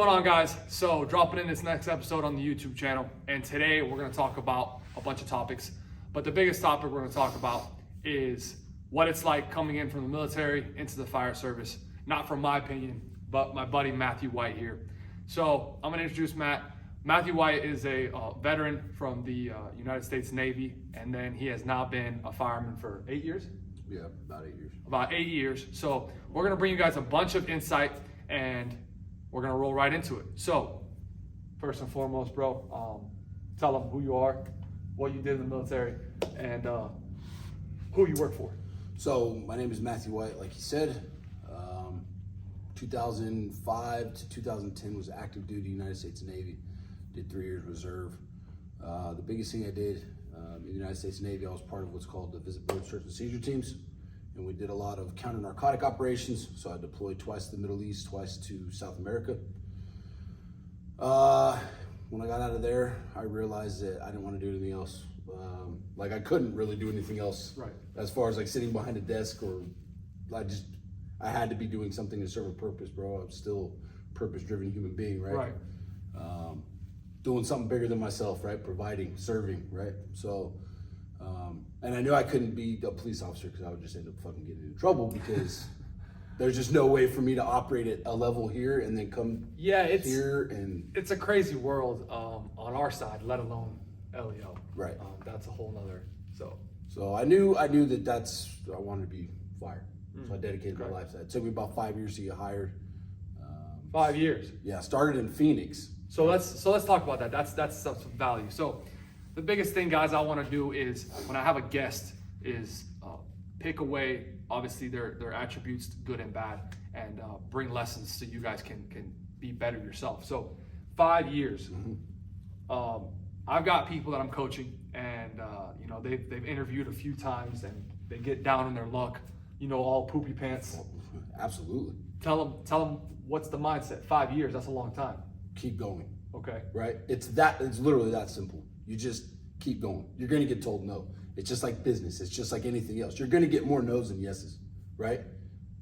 What's going on, guys? So dropping in this next episode on the YouTube channel, and today we're going to talk about a bunch of topics, but the biggest topic we're going to talk about is what it's like coming in from the military into the fire service. Not from my opinion, but my buddy Matthew White here. So I'm going to introduce Matt. Matthew White is a veteran from the United States Navy, and then he has now been a fireman for 8 years? Yeah, about 8 years. About 8 years. So we're going to bring you guys a bunch of insight, and we're going to roll right into it. So first and foremost, bro, tell them who you are, what you did in the military, and who you work for. So my name is Matthew White, like you said. 2005 to 2010 was active duty United States Navy. Did 3 years reserve. The biggest thing I did in the United States Navy, I was part of what's called the visibility search and seizure teams. And we did a lot of counter-narcotic operations. So I deployed twice to the Middle East, twice to South America. When I got out of there, I realized that I didn't want to do anything else. Like I couldn't really do anything else. Right. As far as like sitting behind a desk, or I had to be doing something to serve a purpose, bro. I'm still a purpose-driven human being, right? Right. Doing something bigger than myself, right? Providing, serving, right? So, and I knew I couldn't be a police officer because I would just end up fucking getting in trouble because there's just no way for me to operate at a level here and then come here and... It's a crazy world on our side, let alone LEO. Right. That's a whole nother, So I knew that I wanted to be fired. So I dedicated my life to that. It took me about 5 years to get hired. 5 years. Yeah, I started in Phoenix. So let's talk about that. That's some value. So the biggest thing, guys, I want to do is when I have a guest is pick away obviously their attributes, good and bad, and bring lessons so you guys can be better yourself. So 5 years. I've got people that I'm coaching, and they've interviewed a few times, and they get down in their luck, all poopy pants. Absolutely. Tell them what's the mindset. 5 years, that's a long time. Keep going. Okay. Right? It's literally that simple. You just keep going. You're going to get told no. It's just like business. It's just like anything else. You're going to get more no's than yeses, right?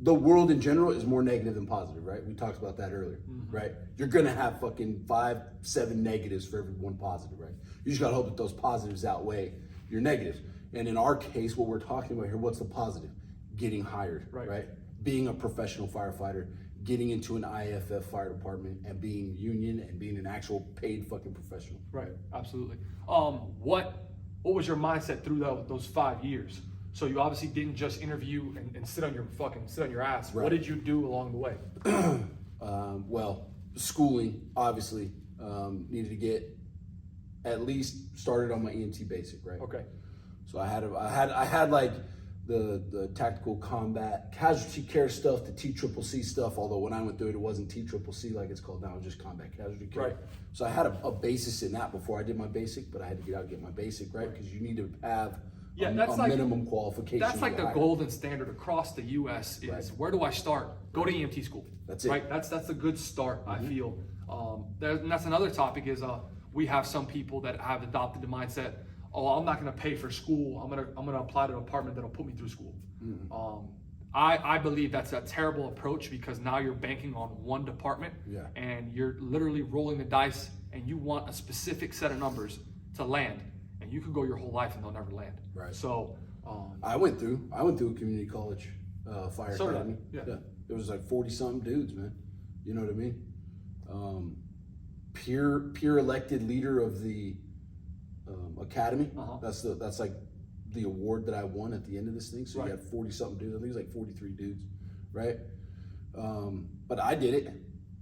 The world in general is more negative than positive, right? We talked about that earlier, right? You're going to have fucking 5, 7 negatives for every one positive, right? You just got to hope that those positives outweigh your negatives. And in our case, what we're talking about here, what's the positive? Getting hired, right? Being a professional firefighter, getting into an IFF fire department, and being union and being an actual paid fucking professional. Right, absolutely. What was your mindset through those 5 years? So you obviously didn't just interview and sit on your ass. Right. What did you do along the way? Well, schooling, obviously, needed to get at least started on my EMT basic, right? Okay. So I had like the tactical combat casualty care stuff, the TCCC stuff, although when I went through it, it wasn't TCCC like it's called now, it was just combat casualty care. Right. So I had a basis in that before I did my basic, but I had to get out and get my basic, right? Because you need to have a minimum qualification. That's like the golden standard across the U.S. is, right, where do I start? Go to EMT school. That's it. Right. That's a good start, I feel. And that's another topic is we have some people that have adopted the mindset, oh, I'm not going to pay for school. I'm gonna apply to a department that'll put me through school. I believe that's a terrible approach because now you're banking on one department, and you're literally rolling the dice, and you want a specific set of numbers to land, and you could go your whole life and they'll never land. Right. So I went through a community college fire academy. Yeah. It was like 40 something dudes, man. You know what I mean? Peer elected leader of the academy. That's like the award that I won at the end of this thing. So you had 40 something dudes. I think it was like 43 dudes, right? But I did it.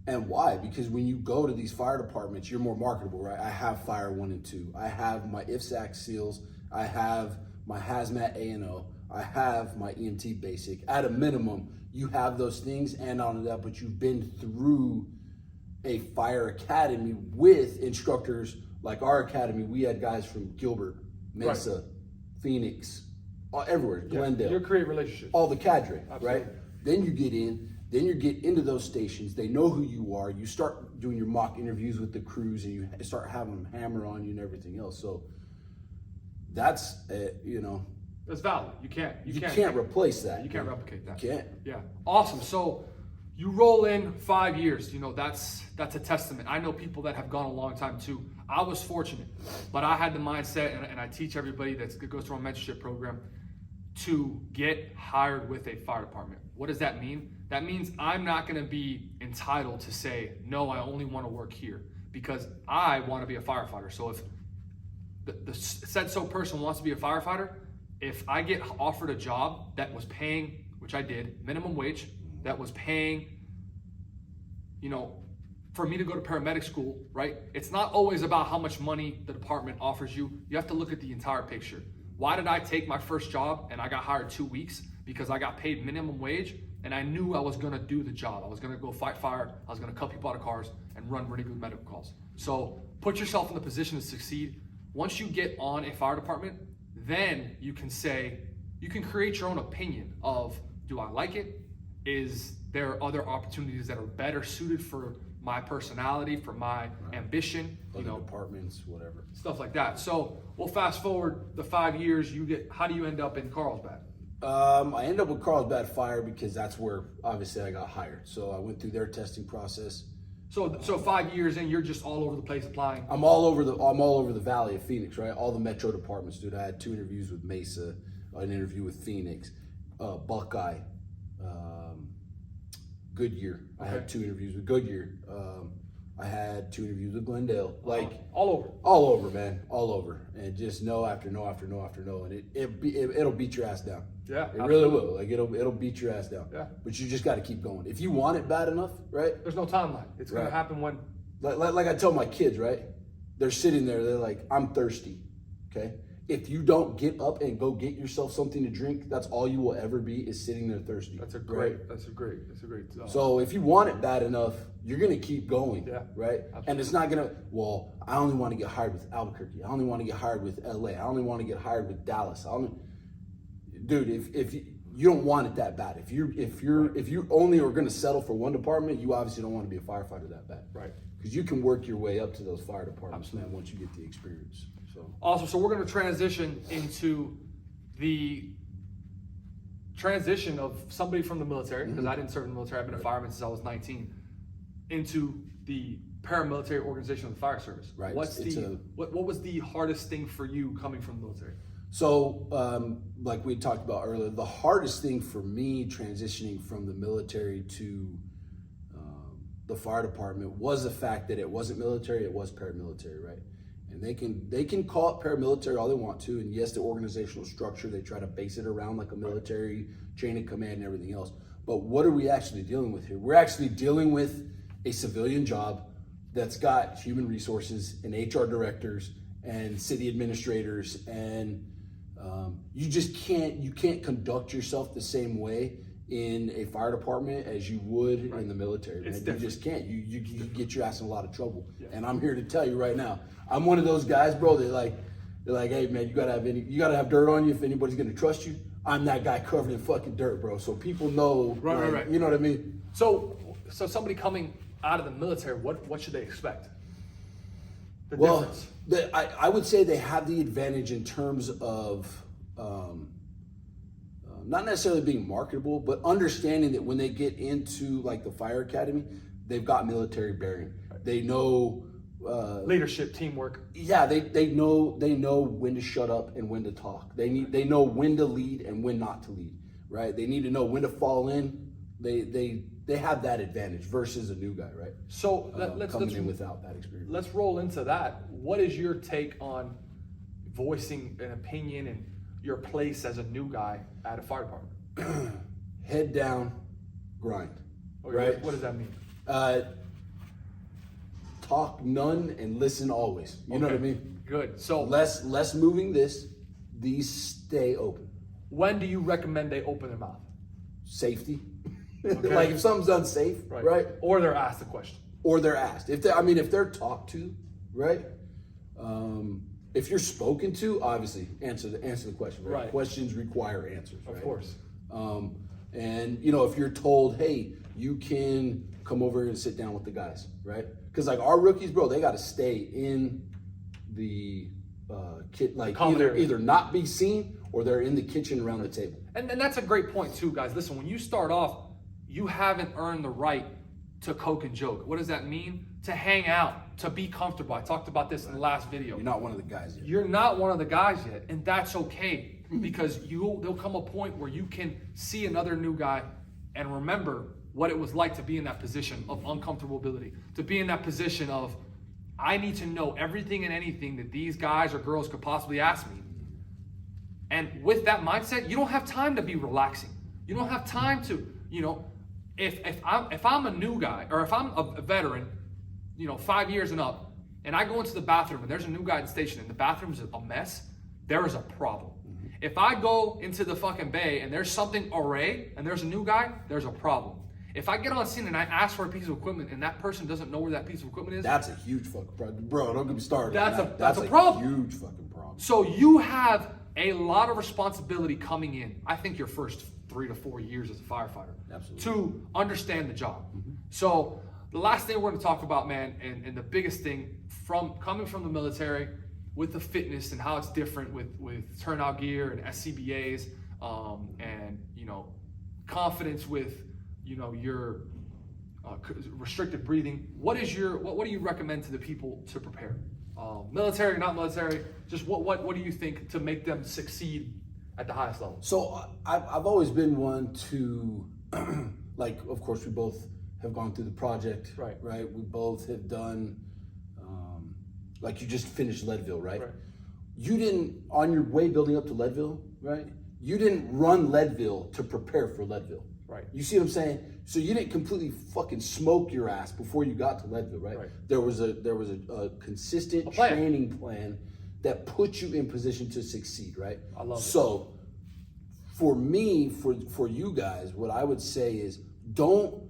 And why? Because when you go to these fire departments, you're more marketable, right? I have Fire 1 and 2. I have my IFSAC SEALs. I have my hazmat A&O. I have my EMT basic. At a minimum, you have those things, and on that, but you've been through a fire academy with instructors like our academy. We had guys from Gilbert, Mesa, Phoenix, everywhere, Glendale. You create relationships. All the cadre, Absolutely. right? Then you get in, then you get into those stations. They know who you are. You start doing your mock interviews with the crews, and you start having them hammer on you and everything else. So that's, That's valid. You can't replace that. You can't replicate that. You can't. Yeah. Awesome. So You roll in 5 years, you know, that's a testament. I know people that have gone a long time too. I was fortunate, but I had the mindset, and I teach everybody that goes through a mentorship program to get hired with a fire department. What does that mean? That means I'm not gonna be entitled to say, no, I only wanna work here because I wanna be a firefighter. So if the said so person wants to be a firefighter, if I get offered a job that was paying, which I did, minimum wage, that was paying, you know, for me to go to paramedic school, right? It's not always about how much money the department offers you. You have to look at the entire picture. Why did I take my first job and I got hired 2 weeks? Because I got paid minimum wage and I knew I was gonna do the job. I was gonna go fight fire. I was gonna cut people out of cars and run really good medical calls. So put yourself in the position to succeed. Once you get on a fire department, then you can say, you can create your own opinion of, do I like it? Is there other opportunities that are better suited for my personality, for my ambition, Other departments, whatever. stuff like that. So we'll fast forward the 5 years. How do you end up in Carlsbad? I ended up with Carlsbad Fire because that's where obviously I got hired. So I went through their testing process. So 5 years in, you're just all over the place applying. I'm all over the Valley of Phoenix, right? All the metro departments, dude. I had 2 interviews with Mesa, an interview with Phoenix, Buckeye, Goodyear. I had 2 interviews with Goodyear. I had 2 interviews with Glendale. Like all over, man, all over, and just no after no after no after no, and it'll beat your ass down. Yeah, it really will. Like it'll beat your ass down. Yeah, but you just got to keep going. If you want it bad enough, right? There's no timeline. It's gonna happen when. Like I tell my kids, right? They're sitting there. They're like, I'm thirsty. Okay. If you don't get up and go get yourself something to drink, that's all you will ever be, is sitting there thirsty. That's a great. So if you want it bad enough, you're gonna keep going. Yeah. Right. Absolutely. And it's not gonna. Well, I only want to get hired with Albuquerque. I only want to get hired with LA. I only want to get hired with Dallas. Dude, if you don't want it that bad. If you only are gonna settle for one department, you obviously don't want to be a firefighter that bad. Right. Because you can work your way up to those fire departments, man, once you get the experience. So awesome. So we're going to transition into the transition of somebody from the military, because I didn't serve in the military. I've been a fireman since I was 19, into the paramilitary organization of the fire service. Right. What was the hardest thing for you coming from the military? So, like we talked about earlier, the hardest thing for me transitioning from the military to the fire department was the fact that it wasn't military, it was paramilitary, right? And they can call it paramilitary all they want to, and yes, the organizational structure, they try to base it around like a military chain of command and everything else. But what are we actually dealing with here? We're actually dealing with a civilian job that's got human resources and HR directors and city administrators, and you can't conduct yourself the same way in a fire department as you would in the military. Man. You just can't. You get your ass in a lot of trouble. Yeah. And I'm here to tell you right now, I'm one of those guys, bro. They're like, hey man, you gotta have dirt on you if anybody's gonna trust you. I'm that guy covered in fucking dirt, bro. So people know. Right. You know what I mean? So somebody coming out of the military, what should they expect? The well, difference. I would say they have the advantage in terms of not necessarily being marketable, but understanding that when they get into like the fire academy, they've got military bearing. They know leadership, teamwork. Yeah, they know when to shut up and when to talk. They know when to lead and when not to lead. Right? They need to know when to fall in. They have that advantage versus a new guy, right? So let's coming in without that experience. Let's roll into that. What is your take on voicing an opinion and your place as a new guy at a fire department? Head down, grind. Okay, right? What does that mean? Talk none and listen always. You know what I mean? Good. So less moving these stay open. When do you recommend they open their mouth? Safety. Okay. Like if something's unsafe, right? Or they're asked a question. Or they're asked. If they're talked to, right? If you're spoken to, obviously answer the question. Right? Questions require answers. Of course. And if you're told, hey, you can come over and sit down with the guys, right? Because like our rookies, bro, they got to stay in the kit, like either not be seen or they're in the kitchen around the table. And that's a great point too, guys. Listen, when you start off, you haven't earned the right to coke and joke. What does that mean? To hang out, to be comfortable. I talked about this in the last video. You're not one of the guys yet. You're not one of the guys yet, and that's okay, because there'll come a point where you can see another new guy and remember what it was like to be in that position of uncomfortability, to be in that position of, I need to know everything and anything that these guys or girls could possibly ask me. And with that mindset, you don't have time to be relaxing. You don't have time to, if I'm a new guy, or if I'm a veteran, 5 years and up, and I go into the bathroom and there's a new guy in the station and the bathroom's a mess, there is a problem. If I go into the fucking bay and there's something array and there's a new guy, there's a problem. If I get on scene and I ask for a piece of equipment and that person doesn't know where that piece of equipment is, that's a huge fucking problem. Bro, don't get me started. That's a problem. Huge fucking problem. So you have a lot of responsibility coming in. I think your first 3 to 4 years as a firefighter. Absolutely. To understand the job. So the last thing we're going to talk about, man, and the biggest thing coming from the military with the fitness and how it's different with turnout gear and SCBAs, and confidence with your restricted breathing. What do you recommend to the people to prepare? Military, not military, just what do you think to make them succeed at the highest level? So I've always been one to, like, of course we both have gone through the project, right? We both have done, like you just finished Leadville, right? You didn't, on your way building up to Leadville, right? You didn't run Leadville to prepare for Leadville. Right. You see what I'm saying? So you didn't completely fucking smoke your ass before you got to Leadville, right? There was a consistent training plan that put you in position to succeed, right? I love it. So for me, for you guys, what I would say is don't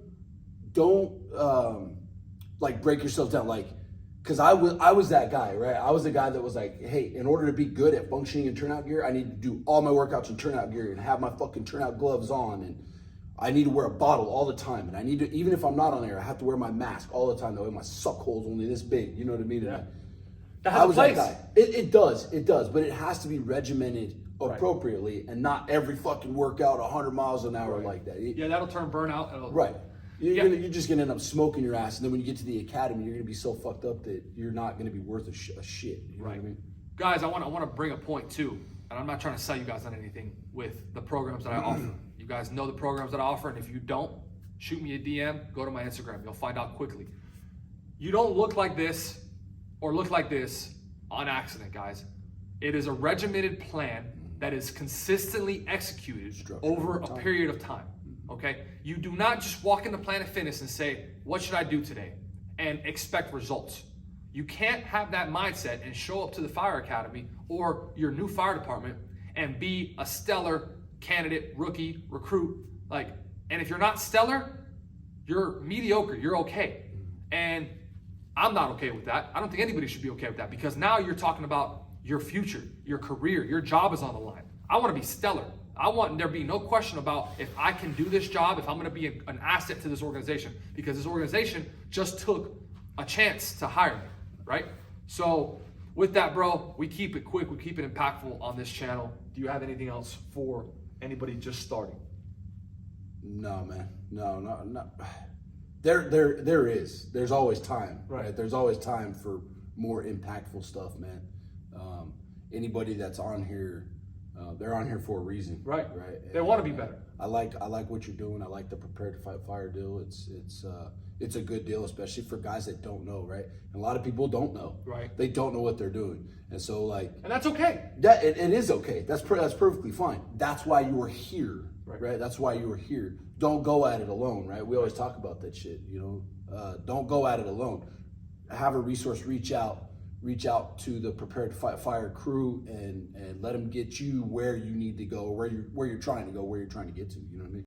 like break yourself down, like, because I was that guy, right? I was the guy that was like, hey, in order to be good at functioning in turnout gear, I need to do all my workouts in turnout gear and have my fucking turnout gloves on, and I need to wear a bottle all the time, and I need to, even if I'm not on air, I have to wear my mask all the time. That way my suck hole's only this big, you know what I mean? Yeah. I was that guy. It does, but it has to be regimented appropriately, and not every fucking workout 100 miles an hour like that. Yeah, that'll turn burnout. Right. You're just gonna end up smoking your ass, and then when you get to the academy, you're gonna be so fucked up that you're not gonna be worth a shit. You know what I mean? Guys, I want to bring a point too, and I'm not trying to sell you guys on anything with the programs that I offer. You guys know the programs that I offer, and if you don't, shoot me a DM, go to my Instagram. You'll find out quickly. You don't look like this or look like this on accident, guys. It is a regimented plan that is consistently executed over a period of time. Okay, you do not just walk into Planet Fitness and say, what should I do today? And expect results. You can't have that mindset and show up to the fire academy or your new fire department and be a stellar candidate, rookie, recruit. And if you're not stellar, you're mediocre, you're okay. And I'm not okay with that. I don't think anybody should be okay with that, because now you're talking about your future, your career, your job is on the line. I want to be stellar. I want there be no question about if I can do this job, if I'm going to be an asset to this organization, because this organization just took a chance to hire me, right? So with that, bro, we keep it quick, we keep it impactful on this channel. Do you have anything else for anybody just starting? No, man. No. There is. There's always time, right? There's always time for more impactful stuff, man. Anybody that's on here, they're on here for a reason, right? They want to be better. I like what you're doing. I like the Prepare to Fight Fire deal. It's a good deal, especially for guys that don't know, right? And a lot of people don't know, right? They don't know what they're doing, and so and that's okay. It is okay. That's perfectly fine. That's why you are here, right? That's why you are here. Don't go at it alone, right? We always talk about that shit, don't go at it alone. Have a resource. Reach out to the Prepare to Fight Fire crew and let them get you where you need to go, where you're trying to go, where you're trying to get to. You know what I mean?